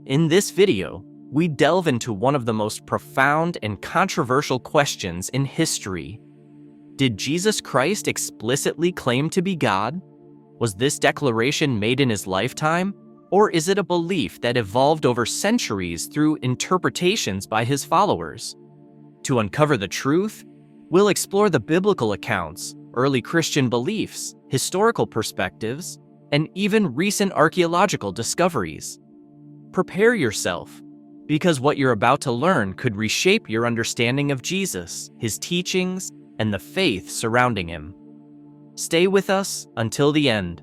In this video, we delve into one of the most profound and controversial questions in history. Did Jesus Christ explicitly claim to be God? Was this declaration made in his lifetime? Or is it a belief that evolved over centuries through interpretations by his followers? To uncover the truth, we'll explore the biblical accounts, early Christian beliefs, historical perspectives, and even recent archaeological discoveries. Prepare yourself, because what you're about to learn could reshape your understanding of Jesus, his teachings, and the faith surrounding him. Stay with us until the end.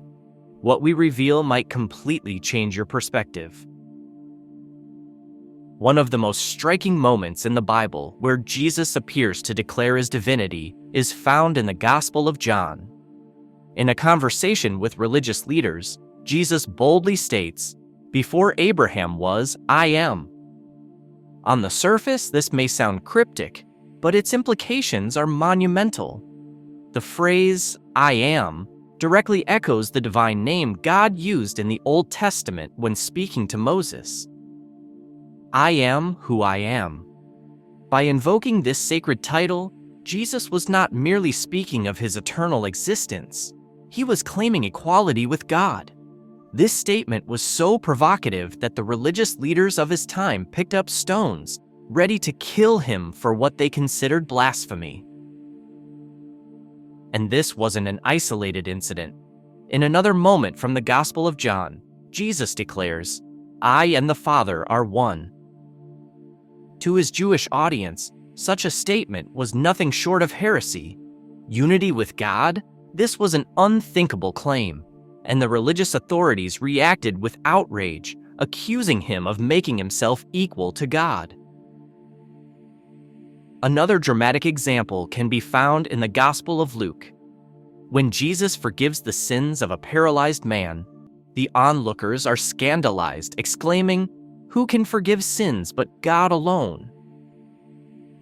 What we reveal might completely change your perspective. One of the most striking moments in the Bible where Jesus appears to declare his divinity is found in the Gospel of John. In a conversation with religious leaders, Jesus boldly states, "Before Abraham was, I am." On the surface, this may sound cryptic, but its implications are monumental. The phrase, "I am," directly echoes the divine name God used in the Old Testament when speaking to Moses. I am who I am. By invoking this sacred title, Jesus was not merely speaking of his eternal existence. He was claiming equality with God. This statement was so provocative that the religious leaders of his time picked up stones, ready to kill him for what they considered blasphemy. And this wasn't an isolated incident. In another moment from the Gospel of John, Jesus declares, "I and the Father are one." To his Jewish audience, such a statement was nothing short of heresy. Unity with God? This was an unthinkable claim, and the religious authorities reacted with outrage, accusing him of making himself equal to God. Another dramatic example can be found in the Gospel of Luke. When Jesus forgives the sins of a paralyzed man, the onlookers are scandalized, exclaiming, "Who can forgive sins but God alone?"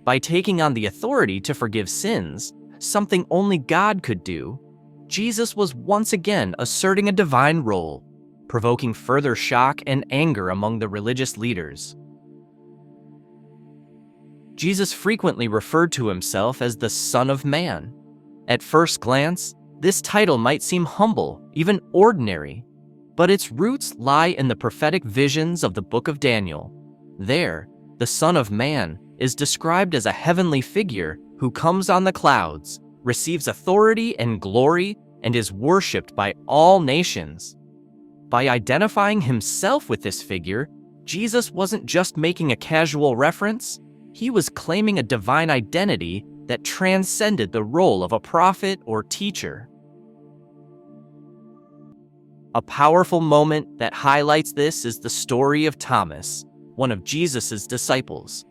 By taking on the authority to forgive sins, something only God could do, Jesus was once again asserting a divine role, provoking further shock and anger among the religious leaders. Jesus frequently referred to himself as the Son of Man. At first glance, this title might seem humble, even ordinary, but its roots lie in the prophetic visions of the book of Daniel. There, the Son of Man is described as a heavenly figure who comes on the clouds, receives authority and glory, and is worshipped by all nations. By identifying himself with this figure, Jesus wasn't just making a casual reference, he was claiming a divine identity that transcended the role of a prophet or teacher. A powerful moment that highlights this is the story of Thomas, one of Jesus' disciples.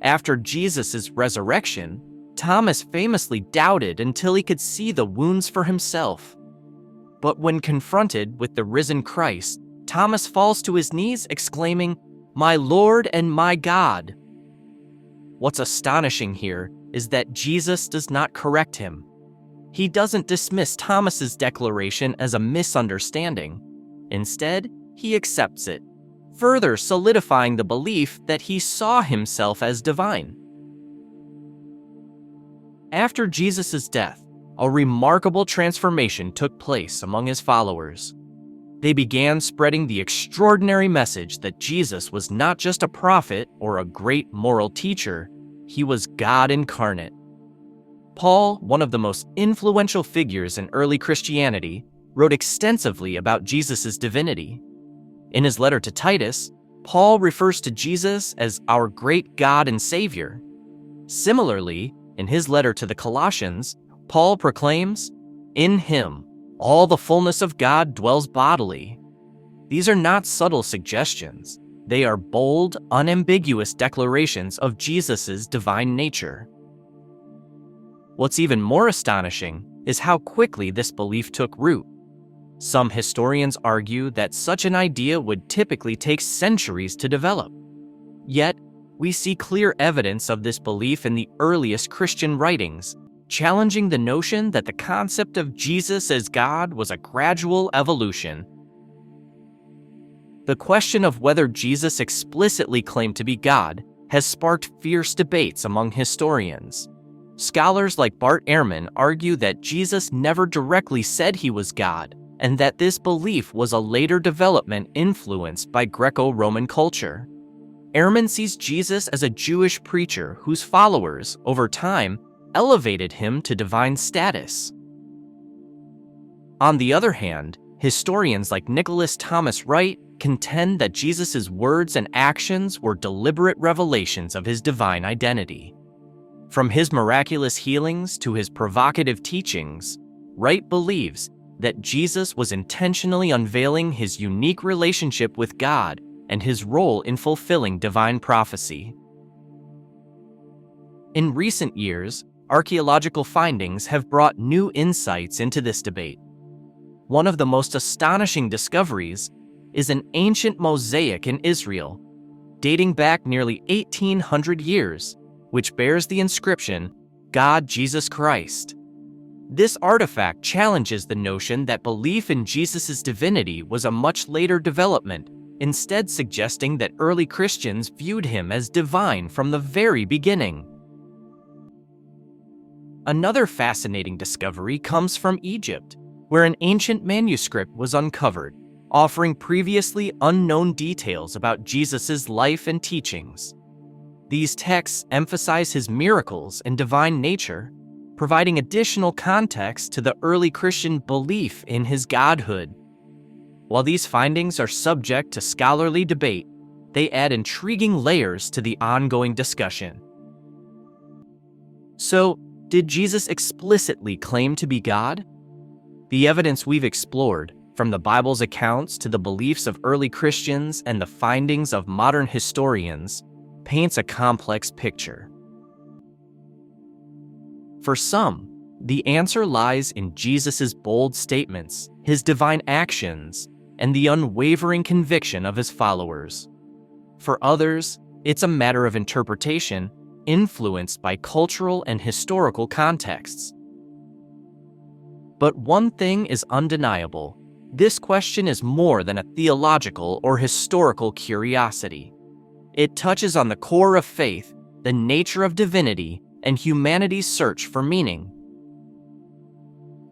After Jesus' resurrection, Thomas famously doubted until he could see the wounds for himself. But when confronted with the risen Christ, Thomas falls to his knees exclaiming, "My Lord and my God." What's astonishing here is that Jesus does not correct him. He doesn't dismiss Thomas's declaration as a misunderstanding. Instead, he accepts it, further solidifying the belief that he saw himself as divine. After Jesus' death, a remarkable transformation took place among his followers. They began spreading the extraordinary message that Jesus was not just a prophet or a great moral teacher, he was God incarnate. Paul, one of the most influential figures in early Christianity, wrote extensively about Jesus' divinity. In his letter to Titus, Paul refers to Jesus as our great God and Savior. Similarly, in his letter to the Colossians, Paul proclaims, "In him, all the fullness of God dwells bodily." These are not subtle suggestions. They are bold, unambiguous declarations of Jesus' divine nature. What's even more astonishing is how quickly this belief took root. Some historians argue that such an idea would typically take centuries to develop. Yet, we see clear evidence of this belief in the earliest Christian writings, challenging the notion that the concept of Jesus as God was a gradual evolution. The question of whether Jesus explicitly claimed to be God has sparked fierce debates among historians. Scholars like Bart Ehrman argue that Jesus never directly said he was God, and that this belief was a later development influenced by Greco-Roman culture. Ehrman sees Jesus as a Jewish preacher whose followers, over time, elevated him to divine status. On the other hand, historians like Nicholas Thomas Wright contend that Jesus' words and actions were deliberate revelations of his divine identity. From his miraculous healings to his provocative teachings, Wright believes that Jesus was intentionally unveiling his unique relationship with God and his role in fulfilling divine prophecy. In recent years, archaeological findings have brought new insights into this debate. One of the most astonishing discoveries is an ancient mosaic in Israel, dating back nearly 1,800 years, which bears the inscription, God Jesus Christ. This artifact challenges the notion that belief in Jesus' divinity was a much later development, instead suggesting that early Christians viewed him as divine from the very beginning. Another fascinating discovery comes from Egypt, where an ancient manuscript was uncovered, offering previously unknown details about Jesus' life and teachings. These texts emphasize his miracles and divine nature, providing additional context to the early Christian belief in his godhood. While these findings are subject to scholarly debate, they add intriguing layers to the ongoing discussion. So, did Jesus explicitly claim to be God? The evidence we've explored, from the Bible's accounts to the beliefs of early Christians and the findings of modern historians, paints a complex picture. For some, the answer lies in Jesus' bold statements, his divine actions, and the unwavering conviction of his followers. For others, it's a matter of interpretation, influenced by cultural and historical contexts. But one thing is undeniable: this question is more than a theological or historical curiosity. It touches on the core of faith, the nature of divinity, and humanity's search for meaning.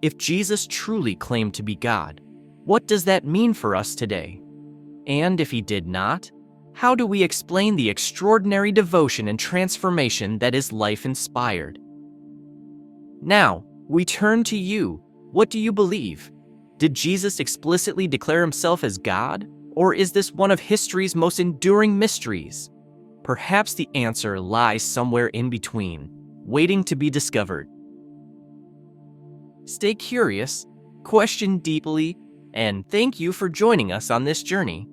If Jesus truly claimed to be God, what does that mean for us today? And if he did not, how do we explain the extraordinary devotion and transformation that his life inspired? Now, we turn to you. What do you believe? Did Jesus explicitly declare himself as God? Or is this one of history's most enduring mysteries? Perhaps the answer lies somewhere in between, waiting to be discovered. Stay curious, question deeply, and thank you for joining us on this journey.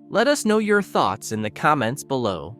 Let us know your thoughts in the comments below.